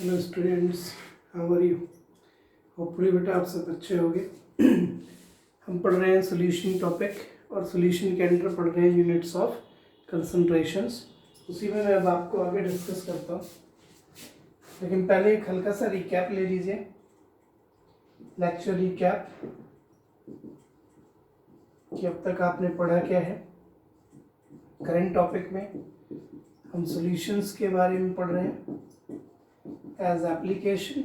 Hello students, how are you. Hopefully बेटा आप सब अच्छे होंगे। हम पढ़ रहे हैं सोल्यूशन टॉपिक और सोल्यूशन के अंदर पढ़ रहे हैं यूनिट्स ऑफ कंसंट्रेशंस। उसी में मैं अब आपको आगे डिस्कस करता हूँ, लेकिन पहले एक हल्का सा रिकैप ले लीजिए। लेक्चर रिकैप कि अब तक आपने पढ़ा क्या है। करंट टॉपिक में हम सॉल्यूशंस के बारे में पढ़ रहे हैं as application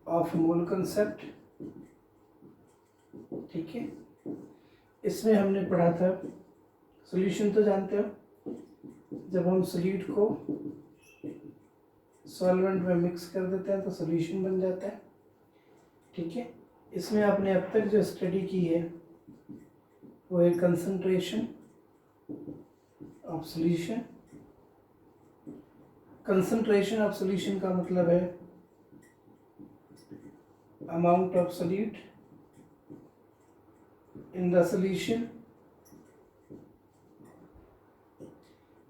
of mole concept. ठीक है, इसमें हमने पढ़ा था सॉल्यूशन तो जानते हो, जब हम सॉल्यूट को सॉल्वेंट में मिक्स कर देते हैं तो सॉल्यूशन बन जाता है। ठीक है, इसमें आपने अब तक जो स्टडी की है वो है concentration of solution. Concentration of solution का मतलब है amount of solute in the solution,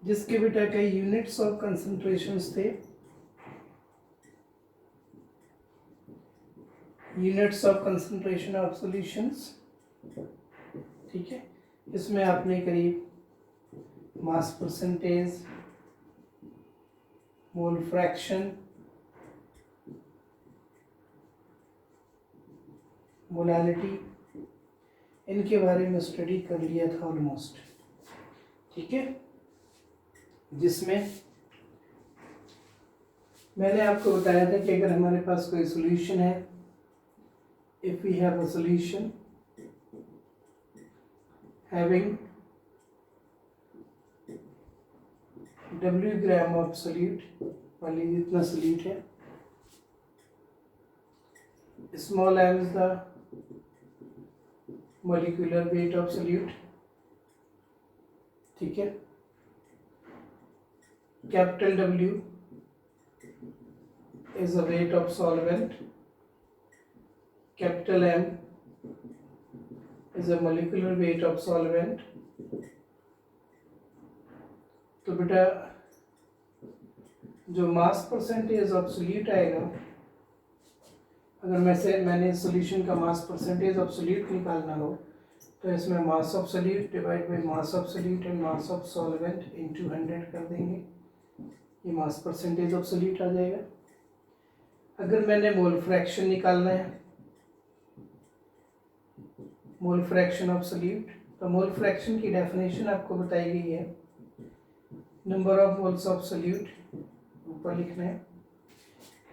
जिसके बेटा कई यूनिट्स ऑफ कंसंट्रेशंस थे। Units of concentration of solutions. ठीक है, इसमें आपने करीब मास परसेंटेज, मोल फ्रैक्शन, मोलालिटी, इनके बारे में स्टडी कर लिया था ऑलमोस्ट। ठीक है, जिसमें मैंने आपको बताया था कि अगर हमारे पास कोई सॉल्यूशन है, if we have a solution having W gram of solute, मान लीजिए इतना सॉल्यूट है, small m is the molecular weight of solute। ठीक है, capital W is the weight of solvent, capital M is the molecular weight of solvent। तो बेटा जो mass percentage of solute आएगा, अगर मैंने सॉल्यूशन का मास परसेंटेज ऑफ सोल्यूट निकालना हो तो इसमें mass of solute divide by mass of solute and mass of solvent into 100 कर देंगे, ये मास परसेंटेज ऑफ सोल्यूट आ जाएगा। अगर मैंने मोल फ्रैक्शन निकालना है, मोल फ्रैक्शन ऑफ सोल्यूट, तो मोल फ्रैक्शन की डेफिनेशन आपको बताई गई है, number of moles of solute ऊपर लिखना है,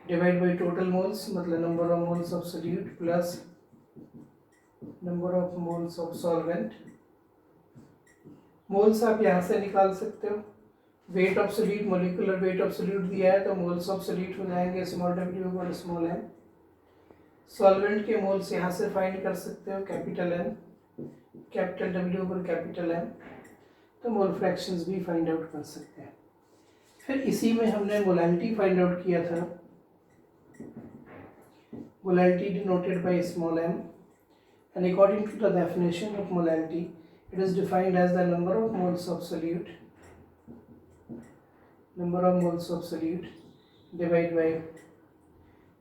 डिवाइड बाई टोटल मोल्स, मतलब number of moles of solute plus number of moles of solvent. Moles आप यहाँ से निकाल सकते हो, weight of solute, molecular weight of solute दिया है तो मोल्स ऑफ सोल्यूट हो जाएंगे स्मॉल w और स्मॉल m। सॉल्वेंट के मोल्स यहाँ से फाइंड कर सकते हो, कैपिटल M, कैपिटल W और कैपिटल M, तो मोल फ्रैक्शंस भी फाइंड आउट कर सकते हैं। फिर इसी में हमने मोलालिटी फाइंड आउट किया था, molality denoted by small m, and according to the definition of molality, it is defined as the number of moles of solute, number of moles of solute divided by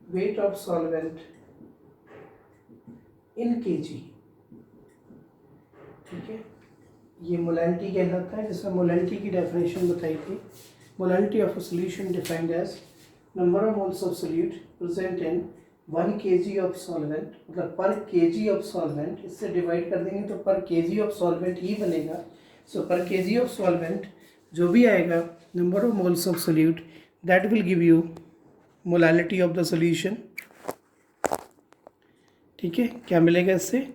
weight of solvent in kg। ठीक है, ये molality कहलाता है, जिसमें molality की definition बताई थी। Molality of a solution defined as number of moles of solute present in 1 kg of solvent, मतलब पर kg ऑफ सॉल्वेंट, इससे डिवाइड कर देंगे तो पर kg ऑफ सॉल्वेंट ही बनेगा। सो पर kg ऑफ सॉल्वेंट जो भी आएगा, number of moles of solute, that will give you molality of the solution. ठीक है, क्या मिलेगा इससे?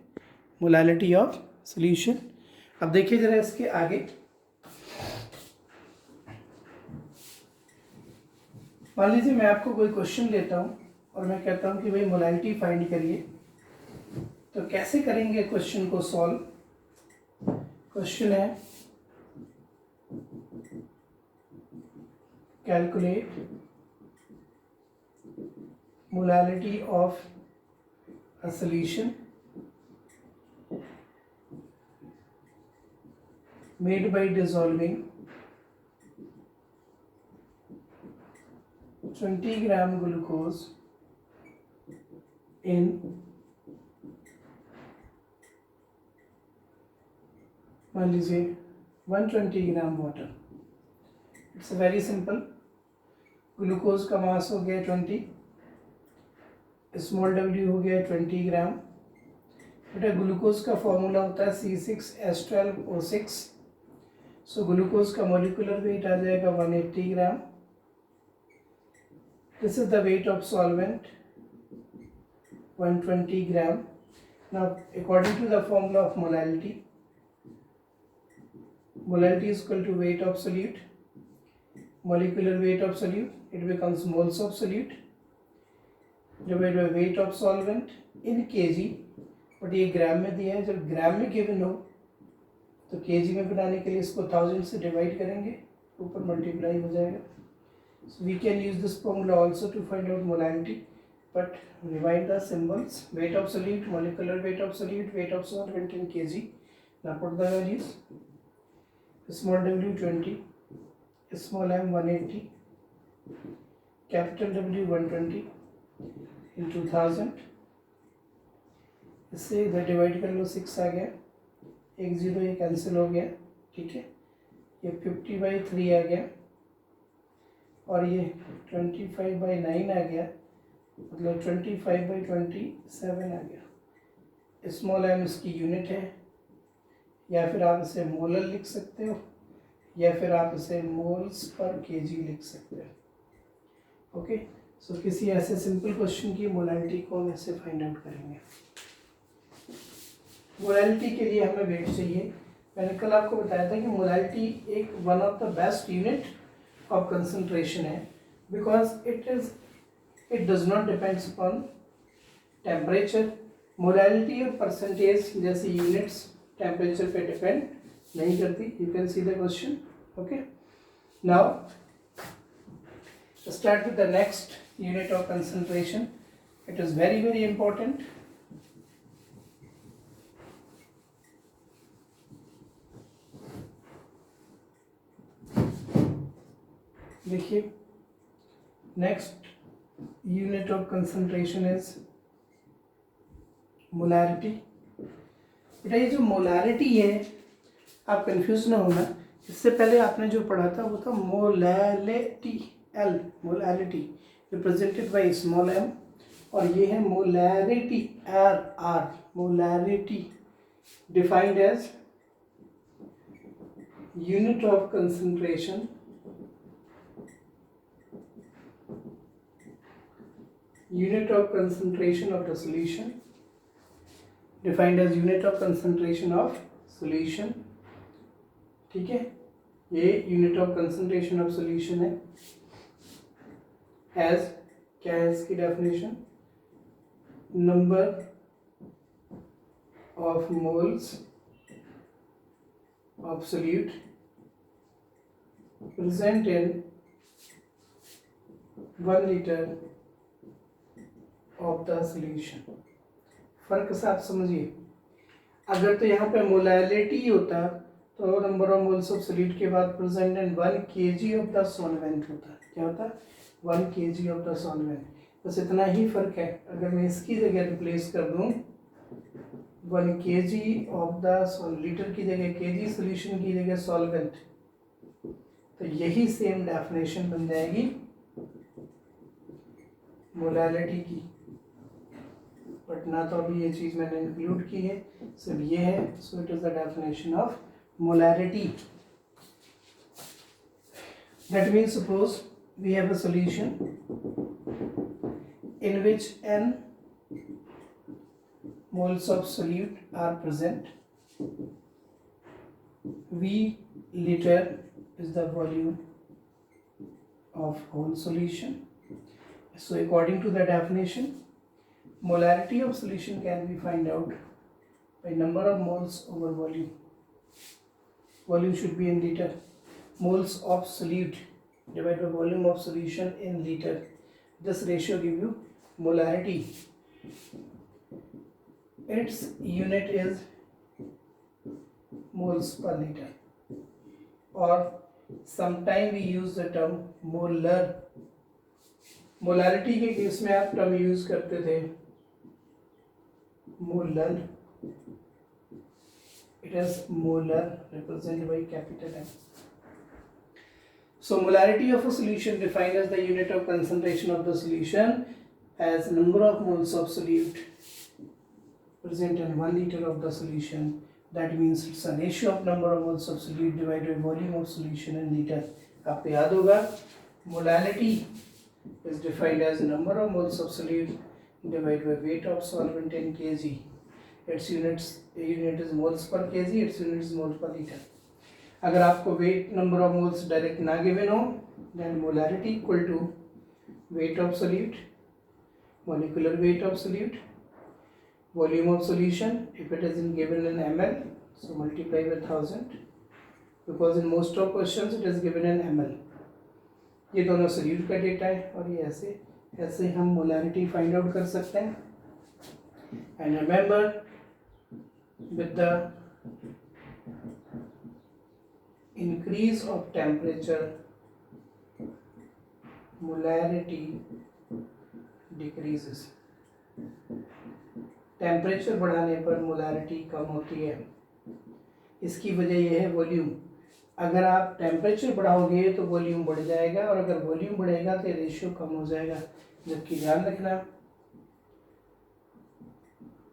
Molality of solution. अब देखिए जरा इसके आगे, मान लीजिए मैं आपको कोई क्वेश्चन लेता हूँ और मैं कहता हूँ कि भाई मोलालिटी फाइंड करिए, तो कैसे करेंगे क्वेश्चन को सॉल्व? क्वेश्चन है calculate molality of a solution made by dissolving 20 gram glucose in मान लीजिए 120 gram water. It's very simple. Glucose का मास हो गया 20, स्मॉल डब्ल्यू हो गया 20 ग्राम। बेटा ग्लूकोज का फॉर्मूला होता है C6H12O6। सो ग्लूकोज का मॉलिक्यूलर वेट आ जाएगा 180 gram. This is the weight of solvent 120 gram. Now according to the formula of molality, molality is equal to weight of solute, molecular weight of solute, it becomes moles of solute divided by weight of solvent in kg, but ये ग्राम में दिया है। जब ग्राम में given हो तो kg में बनाने के लिए इसको 1000 से डिवाइड करेंगे, ऊपर मल्टीप्लाई हो जाएगा। So we can use this formula also to find out molality, but remind the symbols: weight of solute, molecular weight of solute, weight of solvent in kg. Now put the values: small w 20, small m 180, capital W 120 into 1000। इससे इधर divide कर लो, 6 आ गया, एक zero ये cancel हो गया, ठीक है। ये 50/3 आ गया और ये 25/9 आ गया, मतलब 25/27 आ गया। स्मॉल एम इसकी यूनिट है, या फिर आप इसे मोलर लिख सकते हो, या फिर आप इसे मोल्स पर केजी लिख सकते हो। ओके, सो किसी ऐसे सिंपल क्वेश्चन की मोलैलिटी को हम ऐसे फाइंड आउट करेंगे। मोलैलिटी के लिए हमें वेट चाहिए। मैंने कल आपको बताया था कि मोलैलिटी एक one of the best unit of concentration है, because it does not depends upon temperature. Molality और परसेंटेज जैसी यूनिट्स टेम्परेचर पे डिपेंड नहीं करती। You can see the question. Okay, now start with the next unit of concentration. It is very very important. देखिए, next unit of concentration is molarity. बेटा ये जो molarity है, आप कंफ्यूज ना होना। इससे पहले आपने जो पढ़ा था वो था molality, L molality represented by small M, और ये है molarity, R R molarity defined as unit of concentration of the solution, defined as unit of concentration of solution। ठीक है, ये unit of concentration of solution है। As क्या है इसकी definition? Number of moles of solute present in 1 litre of the solution. फर्क से आप समझिए, अगर तो यहाँ पे मोलैलिटी होता तो number of moles of solute के बाद present in 1 kg of the solvent होता। क्या होता? 1 kg ऑफ द सॉल्वेंट। बस इतना ही फर्क है। अगर मैं इसकी जगह रिप्लेस कर दूं 1 kg ऑफ द लीटर की जगह kg, सोल्यूशन की जगह सॉल्वेंट, तो यही सेम डेफिनेशन बन जाएगी मोलैलिटी की। बट ना तो अभी ये चीज़ मैंने इंक्लूड की है, सिर्फ ये है। So it is the definition of molarity. That means suppose we have a solution in which n moles of solute are present. V liter is the volume of whole solution. So according to the definition, molarity of solution can be found out by number of moles over volume. Volume should be in liter. Moles of solute divided by volume of solution in liter. This ratio give you molarity. Its unit is moles per liter, or sometime we use the term molar molarity के case में आप term use करते थे molar, it is molar represented by capital M. So molarity of a solution defined as the unit of concentration of the solution as number of moles of solute present in 1 liter of the solution. That means it's a ratio of number of moles of solute divided by volume of solution in liter. आपको याद होगा molarity is defined as number of moles of solute divided by weight of solvent in kg. Its unit is moles per kg, its unit is moles per liter. अगर आपको weight number of moles direct ना given हो, then molarity equal to weight of solute, molecular weight of solute, volume of solution. If it is given in ml, so multiply by 1000, because in most of questions it is given in ml. ये दोनों solute का data है और ये ऐसे हम molarity find out कर सकते हैं. And remember, with the increase of temperature, molarity decreases. Temperature बढ़ाने पर मोलारिटी कम होती है. इसकी वजह यह है वॉल्यूम. अगर आप टेम्परेचर बढ़ाओगे तो वॉल्यूम बढ़ जाएगा, और अगर वॉल्यूम बढ़ेगा तो रेशियो कम हो जाएगा. जबकि ध्यान रखना,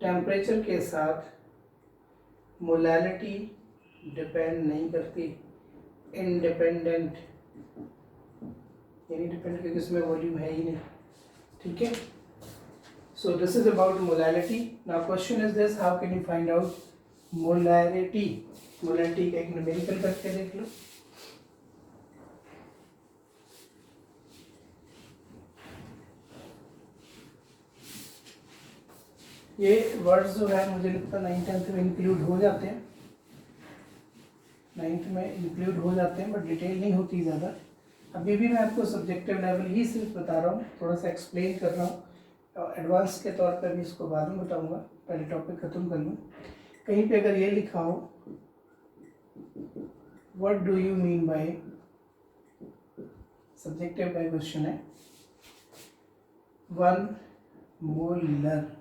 टेम्परेचर के साथ मोलारिटी डिपेंड नहीं करती, इंडिपेंडेंट, यानी डिपेंड क्योंकि इसमें वॉल्यूम है ही नहीं. ठीक है. So this is about molarity. Now question is this, how can you find out molarity. Molarity का एक न्यूमेरिकल करके देख लो. ये वर्ड्स जो है मुझे लगता है 9th में इंक्लूड हो जाते हैं, 9th में इंक्लूड हो जाते हैं, बट डिटेल नहीं होती ज़्यादा. अभी भी मैं आपको सब्जेक्टिव लेवल ही सिर्फ बता रहा हूँ, थोड़ा सा एक्सप्लेन कर रहा हूँ. एडवांस के तौर पर भी इसको बाद में बताऊँगा, पहले टॉपिक ख़त्म कर लूँ. कहीं पे अगर ये लिखा हो, what do you mean by, subjective का क्वेश्चन है, 1 molar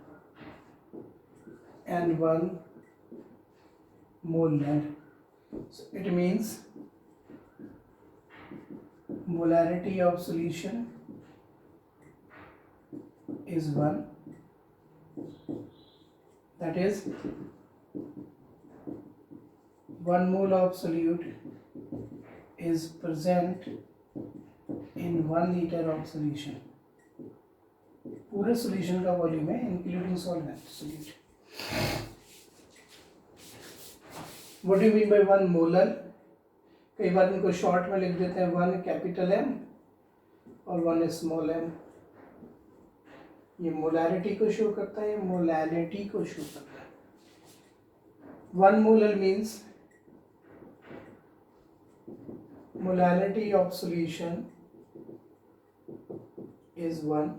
and 1 molar. So it means molarity of solution is 1. That is 1 mole of solute is present in 1 liter of solution. पूरे solution का वॉल्यूम है including solvent solute. What do you mean by 1 molar? कई बार इनको short में लिख देते हैं 1 capital M और 1 स्मॉल m. ये मोलारिटी को शो करता है, मोलालिटी को शो करता है. 1 molar means molality of solution is 1.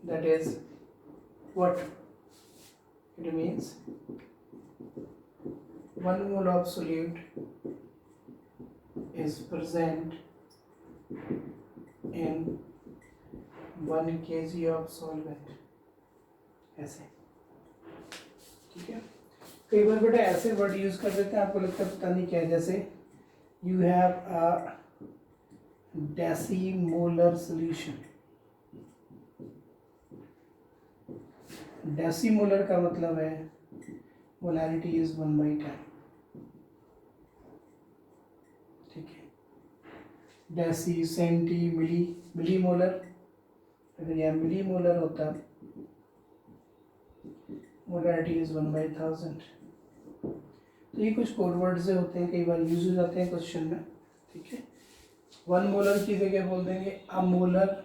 That is what it means. 1 mole of solute is present in 1 kg of solvent. ऐसे. ठीक है. कई बार बेटा ऐसे वर्ड यूज कर देते हैं, आपको लगता है पता नहीं क्या है. जैसे you have a decimolar solution. डेसीमोलर का मतलब है मोलारिटी इज 1/10. ठीक है. डेसी, सेंटी, मिली, मिलीमोलर. अगर यह मिलीमोलर होता, मोलारिटी इज 1/1000. तो ये कुछ कोड वर्ड्स होते हैं, कई बार यूज हो जाते हैं क्वेश्चन में. ठीक है. 1 मोलर की जगह बोल देंगे अमोलर.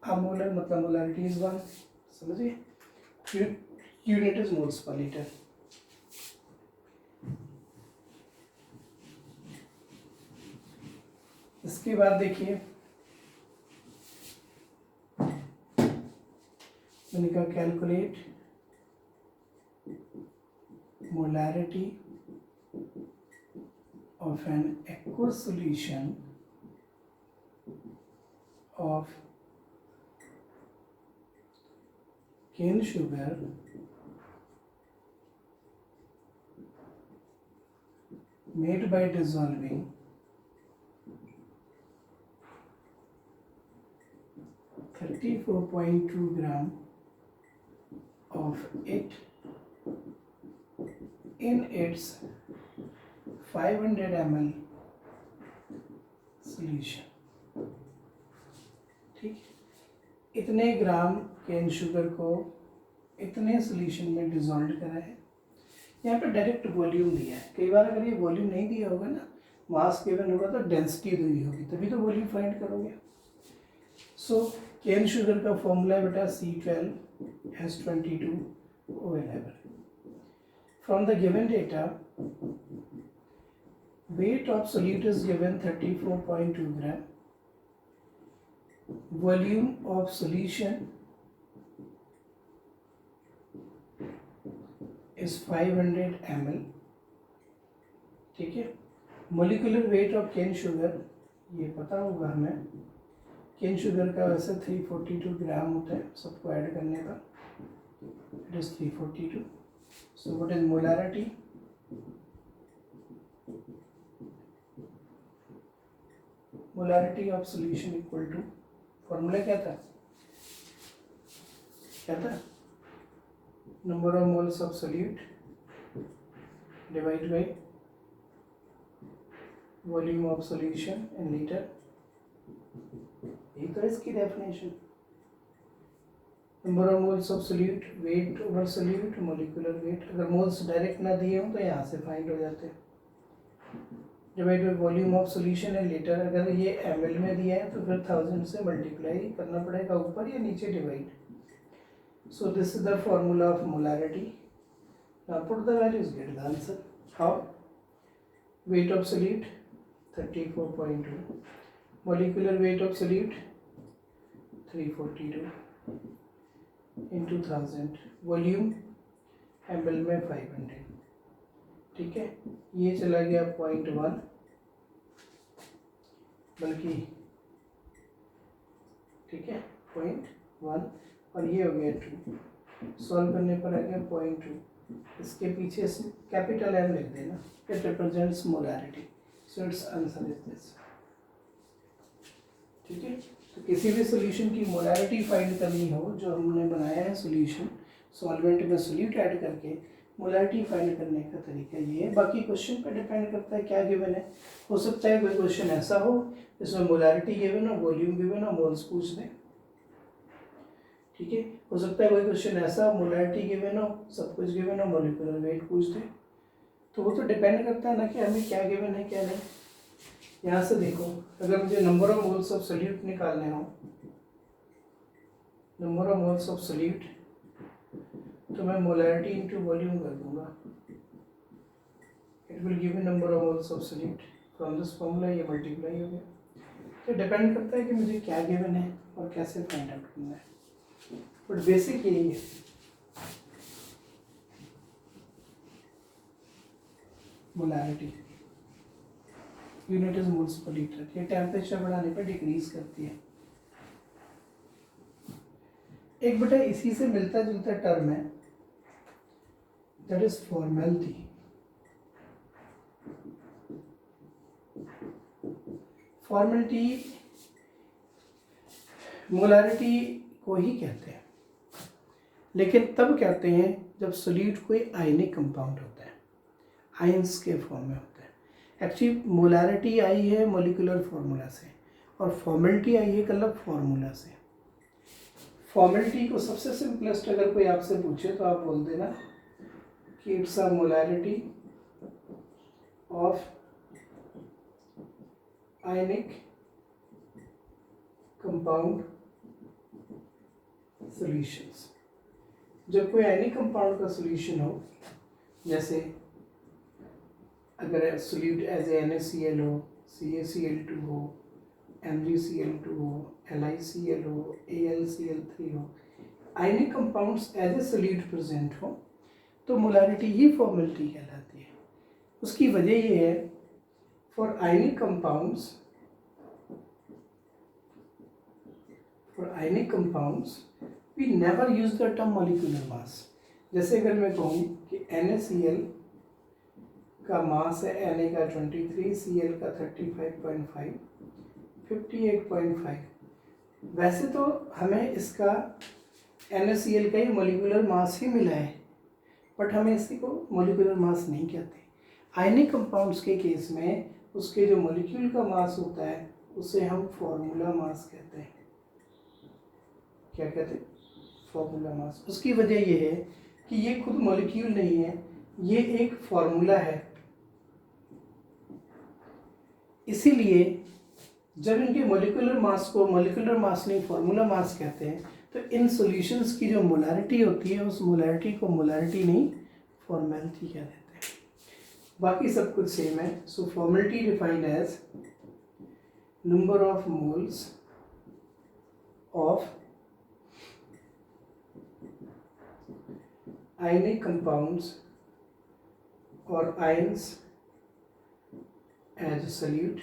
अमोलर मतलब मोलारिटी इज 1. समझिए. Unit is moles per litre. इसके बाद देखिए, मैंने कहा calculate molarity of an aqueous solution of cane sugar made by dissolving 34.2 gram of it in its 500 ml solution। ठीक, इतने ग्राम केन शुगर को इतने सोल्यूशन में डिजॉल्व करा है। यहाँ पे डायरेक्ट वॉल्यूम दिया है। कई बार अगर ये वॉल्यूम नहीं दिया होगा ना, मास गिवन होगा तो डेंसिटी दी होगी, तभी तो वॉल्यूम फाइंड करोगे। सो केन शुगर का फॉर्मूला है बेटा C12H22O11। From the given data weight of solute is given 34.2 gram, volume of solution is 500 ml। ठीक है, molecular weight of cane sugar ये पता होगा हमें। केन शुगर का वैसे 342 ग्राम होता है, सबको ऐड करने का, it is 342। So what is molarity? Molarity of solution equal to, formula क्या था, number of moles of solute divide by volume of solution in litre. ये तो इसकी definition. Number of moles of solute, weight over solute, molecular weight. अगर मोल्स direct ना दिए हों तो यहाँ से फाइंड हो जाते हैं। Divide by volume of solution in litre. अगर ये ml में दिया है तो फिर 1000 से मल्टीप्लाई करना पड़ेगा, ऊपर या नीचे divide. So this is the formula of molarity. Now put the values, get the answer. How? Weight of solute 34.2, molecular weight of solute 342 into 1000, volume ml में 500। ठीक है, ये चला गया 0.1, बल्कि ठीक है 0.1, और ये हो गया 2। सॉल्व करने पर आ गया 0.2। इसके पीछे से कैपिटल M लिख देना, it represents molarity. So it's answer is this. ठीक है, तो किसी भी सोल्यूशन की मोलैरिटी फाइंड करनी हो, जो हमने बनाया है सोल्यूशन, सॉल्वेंट में सोल्यूट ऐड करके मोलैरिटी फाइंड करने का तरीका ये है। बाकी क्वेश्चन पर डिपेंड करता है क्या गिवन है। हो सकता है कोई क्वेश्चन ऐसा हो जिसमें मोलैरिटी गिवन हो, वॉल्यूम गिवन हो, मोल्स पूछ दें। ठीक है, हो सकता है कोई क्वेश्चन ऐसा हो मोलैरिटी गिवन हो, सब कुछ गिवन हो, मोलिकुलर वेट पूछ दें। तो वो तो डिपेंड करता है ना कि हमें क्या गिवन है क्या नहीं। यहाँ से देखो, अगर मुझे number of moles of solute निकालने हो, number of moles of solute, तो मैं मोलैरिटी इनटू वॉल्यूम कर दूंगा। It will give me number of moles of solute. From this formula ये मल्टीप्लाई हो गया। तो डिपेंड करता है कि मुझे क्या गिवन है और कैसे फाइंड आउट करना है, बट बेसिक यही है। Molarity unit is moles per litre. ये टेम्परेचर बढ़ाने पर डिक्रीज करती है। एक बेटा इसी से मिलता जुलता टर्म है, that is formality. Formality molarity को ही कहते हैं, लेकिन तब कहते हैं जब सोल्यूट कोई आयनिक कंपाउंड होता है, आयंस के फॉर्म में होता है। एक्चुअली मोलैरिटी आई है मोलिकुलर फार्मूला से, और फॉर्मेलिटी आई है कलर फार्मूला से। फॉर्मेलिटी को सबसे सिंपलेस्ट अगर कोई आपसे पूछे तो आप बोल देना कि it's a molarity of ionic compound solutions. जब कोई आयनिक कंपाउंड का सॉल्यूशन हो, जैसे अगर सोल्यूट एज NaCl हो, CaCl2 हो, MgCl2 हो, LiCl हो, AlCl3 हो, ionic compounds as a solute present हो, तो मोलैरिटी ही फॉर्मेलिटी कहलाती है। उसकी वजह ये है, for ionic compounds for ionic compounds we never use the term molecular mass. जैसे अगर मैं कहूँ कि NaCl का मास है Na का 23, Cl का 35.5, 58.5, वैसे तो हमें इसका NaCl का ही मॉलिक्यूलर मास ही मिला है, बट हमें इसी को मॉलिक्यूलर मास नहीं कहते। आयनिक कंपाउंड्स के केस में उसके जो मॉलिक्यूल का मास होता है उसे हम फॉर्मूला मास कहते हैं। क्या कहते हैं? Formula mass. उसकी वजह यह है कि ये खुद मॉलिक्यूल नहीं है, ये एक फॉर्मूला है। इसीलिए जब इनके मॉलिक्यूलर मास को मॉलिक्यूलर मास नहीं फॉर्मूला मास कहते हैं, तो इन सॉल्यूशंस की जो मोलारिटी होती है उस मोलारिटी को मोलारिटी नहीं फॉर्मेलिटी कह देते हैं। बाकी सब कुछ सेम है। So formality defined as number of moles of ionic compounds or ions as a solute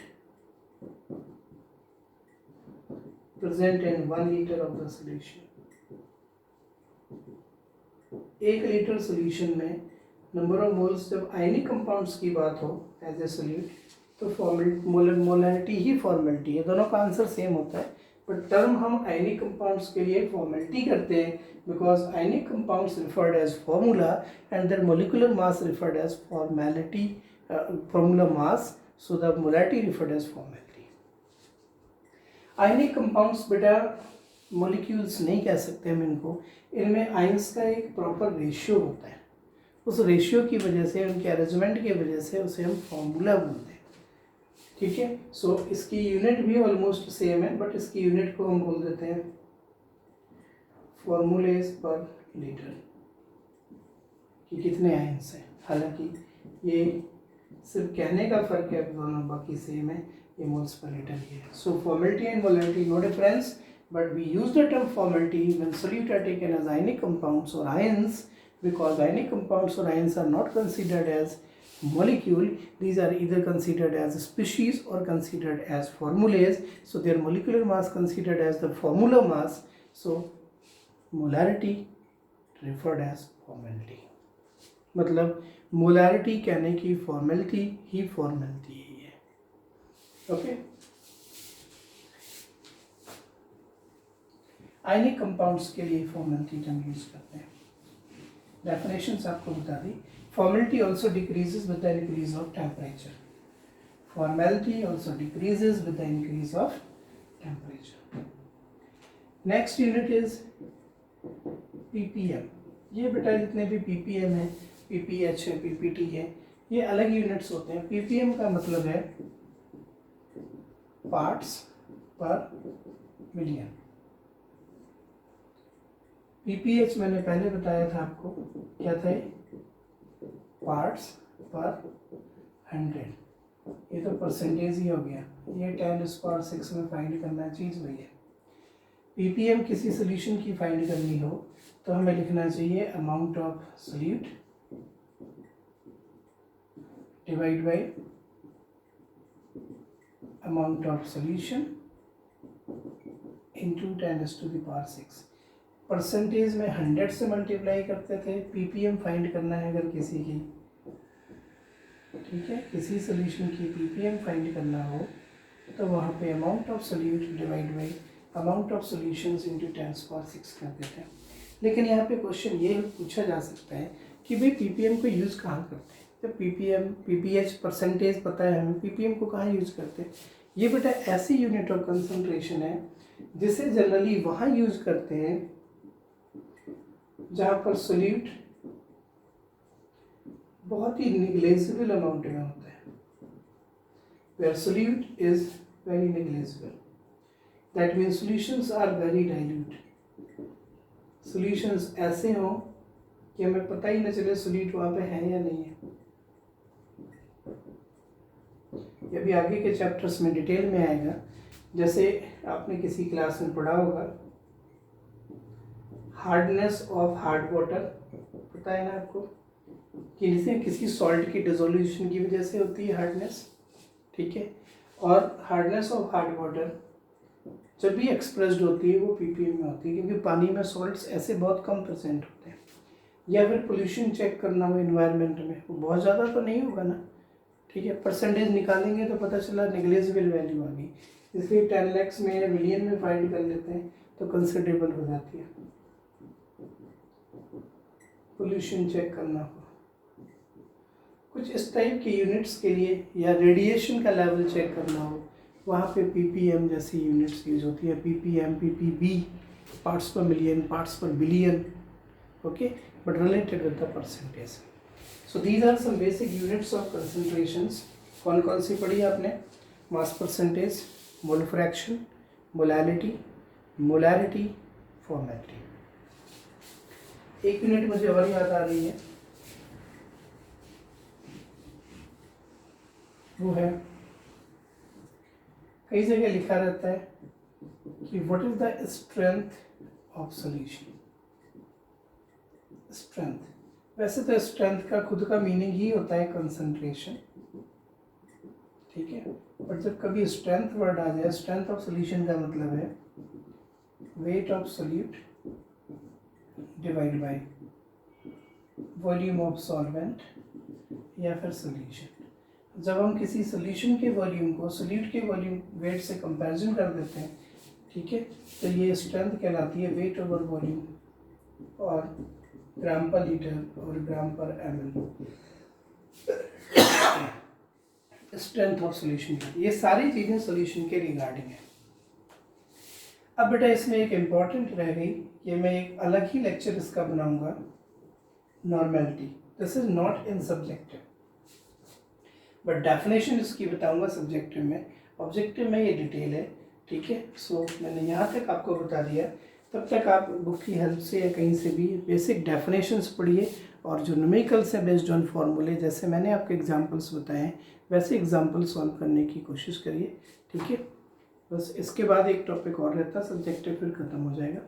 present in 1 liter of the solution। 1 litre solution में नंबर ऑफ मोल्स, जब आयनिक कंपाउंड्स की बात हो एज ए सोल्यूट तो molarity ही formality है। दोनों का answer same होता है, बट टर्म हम आयनिक कंपाउंड्स के लिए फॉर्मेलिटी करते हैं because ionic compounds referred as formula and their molecular mass referred as formality, formula mass, so the molarity referred as formality. Ionic compounds बेटा मॉलिक्यूल्स नहीं कह सकते हम इनको, इनमें आयंस का एक प्रॉपर रेशियो होता है। उस रेशियो की वजह से, उनके अरेंजमेंट की वजह से उसे हम फॉर्मूला बोलते हैं। ठीक है, सो इसकी यूनिट भी ऑलमोस्ट सेम है, बट इसकी यूनिट को हम बोल देते हैं फॉर्मूलेज पर लीटर कि कितने आयंस हैं। हालांकि ये सिर्फ कहने का फर्क है, दोनों बाकी सेम है, ये मोल्स पर लीटर ही है। So formality and molarity no difference, but we use the term formality when solute are taken as ionic compounds or ions, because ionic compounds or ions are not considered as molecule. These are either considered as species or considered as formulas, so their molecular mass considered as the formula mass, so molarity referred as formality। मतलब molarity कहने की formality ही formality ही है। Okay, ionic compounds के लिए formality term use करते हैं। Definitions आपको बता दी। Formality also decreases with the increase of temperature. Formality also decreases with the increase of temperature. Next unit is PPM. ये बेटा जितने भी पीपीएम है, पीपीएच है, पीपीटी है, ये अलग यूनिट्स होते हैं। पीपीएम का मतलब है पार्ट्स पर मिलियन। पीपीएच मैंने पहले बताया था आपको, क्या था? पार्ट्स पर 100। ये तो परसेंटेज ही हो गया, ये 10⁻⁶ में फाइंड करना चीज़ वही है। पीपीएम किसी सोल्यूशन की फाइंड करनी हो तो हमें लिखना चाहिए amount of solute divide by amount of solution into 10⁻⁶। Percentage में 100 से मल्टीप्लाई करते थे। पीपीएम फाइंड करना है अगर किसी की, ठीक है, किसी सोल्यूशन की पीपीएम फाइंड करना हो तो वहाँ पे amount of solute divide by amount of solutions into 10⁻⁶ कर देते हैं। लेकिन यहाँ पे क्वेश्चन ये पूछा जा सकता है कि भाई पीपीएम को यूज़ कहाँ करते हैं? जब पीपीएम पीपीएच परसेंटेज पता है हमें, पीपीएम को कहाँ यूज़ करते हैं? ये बेटा ऐसी यूनिट ऑफ कंसंट्रेशन है जिसे जनरली वहाँ यूज़ करते हैं जहाँ पर सोल्यूट बहुत ही निग्लेजिबल अमाउंट में होता है। Where solute is very negligible, that means solutions are very dilute. Solutions ऐसे हों कि हमें पता ही न चले सोल्यूट वहाँ पे है या नहीं है। ये भी आगे के चैप्टर्स में डिटेल में आएगा। जैसे आपने किसी क्लास में पढ़ा होगा हार्डनेस ऑफ हार्ड वाटर, पता है ना आपको, कि जैसे किसी सॉल्ट की डिसोल्यूशन की वजह से होती है हार्डनेस, ठीक है। और हार्डनेस ऑफ हार्ड वाटर जब भी एक्सप्रेस्ड होती है वो ppm में होती है, क्योंकि पानी में सॉल्ट्स ऐसे बहुत कम प्रेजेंट होते हैं। या फिर पोल्यूशन चेक करना हो इन्वायरमेंट में, वो बहुत ज़्यादा तो नहीं होगा ना, ठीक है, परसेंटेज निकालेंगे तो पता चला नेग्लिजिबल वैल्यू आ गई, इसलिए 10 lakhs में या मिलियन में फाइंड कर लेते हैं तो कंसिडरेबल हो जाती है। पोल्यूशन चेक करना हो कुछ इस टाइप के यूनिट्स के लिए, या रेडिएशन का लेवल चेक करना हो, वहाँ पे ppm जैसी यूनिट्स यूज होती है, ppm, ppb, parts per million, parts per billion, okay, but related with the percentage. So these are some basic units of concentrations. कौन कौन सी पढ़ी आपने? Mass percentage, mole fraction, molality, molarity, formality. एक unit मुझे और याद आ रही है, वो है, कई जगह लिखा रहता है कि what is the strength of solution. Strength, वैसे तो स्ट्रेंथ का खुद का मीनिंग ही होता है कंसंट्रेशन, ठीक है, बट जब कभी स्ट्रेंथ वर्ड आ जाए, स्ट्रेंथ ऑफ सॉल्यूशन का मतलब है weight of solute divide by volume of solvent या फिर सॉल्यूशन। जब हम किसी सॉल्यूशन के वॉल्यूम को सॉल्यूट के वॉल्यूम वेट से कंपैरिजन कर देते हैं, ठीक है, तो ये स्ट्रेंथ कहलाती है वेट ओवर वॉल्यूम, और ग्राम पर लीटर और ग्राम पर ml स्ट्रेंथ ऑफ सॉल्यूशन। ये सारी चीज़ें सॉल्यूशन के रिगार्डिंग है। अब बेटा इसमें एक इम्पॉर्टेंट रह गई, ये मैं एक अलग ही लेक्चर इसका बनाऊंगा, normality. This is not in subjective, but definition इसकी बताऊंगा सब्जेक्टिव में, ऑब्जेक्टिव में ये डिटेल है, ठीक है। सो मैंने यहाँ तक आपको बता दिया, तब तक आप बुक की हेल्प से या कहीं से भी बेसिक डेफिनेशंस पढ़िए, और जो न्यूमेरिकल्स हैं बेस्ड ऑन फार्मूले, जैसे मैंने आपको एग्जांपल्स बताए हैं वैसे एग्जांपल सॉल्व करने की कोशिश करिए, ठीक है। बस इसके बाद एक टॉपिक और रहता है सब्जेक्टिव, फिर ख़त्म हो जाएगा।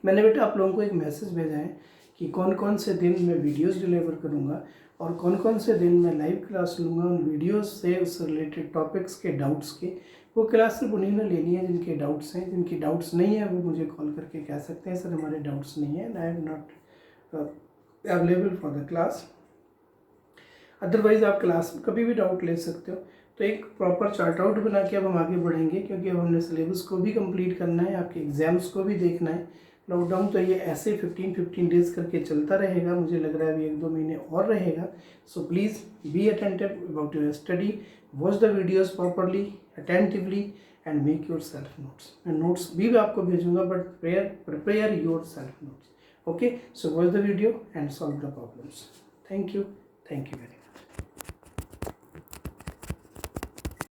मैंने बेटा आप लोगों को एक मैसेज भेजा है कि कौन कौन से दिन मैं वीडियोस डिलीवर करूंगा और कौन कौन से दिन मैं लाइव क्लास लूँगा उन वीडियोस से, उस रिलेटेड टॉपिक्स के डाउट्स के। वो क्लास सिर्फ उन्हीं ने लेनी है जिनके डाउट्स हैं, जिनकी डाउट्स नहीं है वो मुझे कॉल करके कह सकते हैं सर हमारे डाउट्स नहीं है, I am not available for the class. Otherwise आप क्लास में कभी भी डाउट ले सकते हो। तो एक प्रॉपर चार्ट आउट बना के अब हम आगे बढ़ेंगे, क्योंकि अब हमने सिलेबस को भी कंप्लीट करना है, आपके एग्जाम्स को भी देखना है। लॉकडाउन तो ये ऐसे 15 डेज करके चलता रहेगा, मुझे लग रहा है अभी 1-2 महीने और रहेगा। So please be attentive about your study, watch the videos properly, attentively and make your self notes. मैं नोट्स भी आपको भेजूंगा, but prepare your self notes, okay. So watch the video and solve the problems. Thank you very much.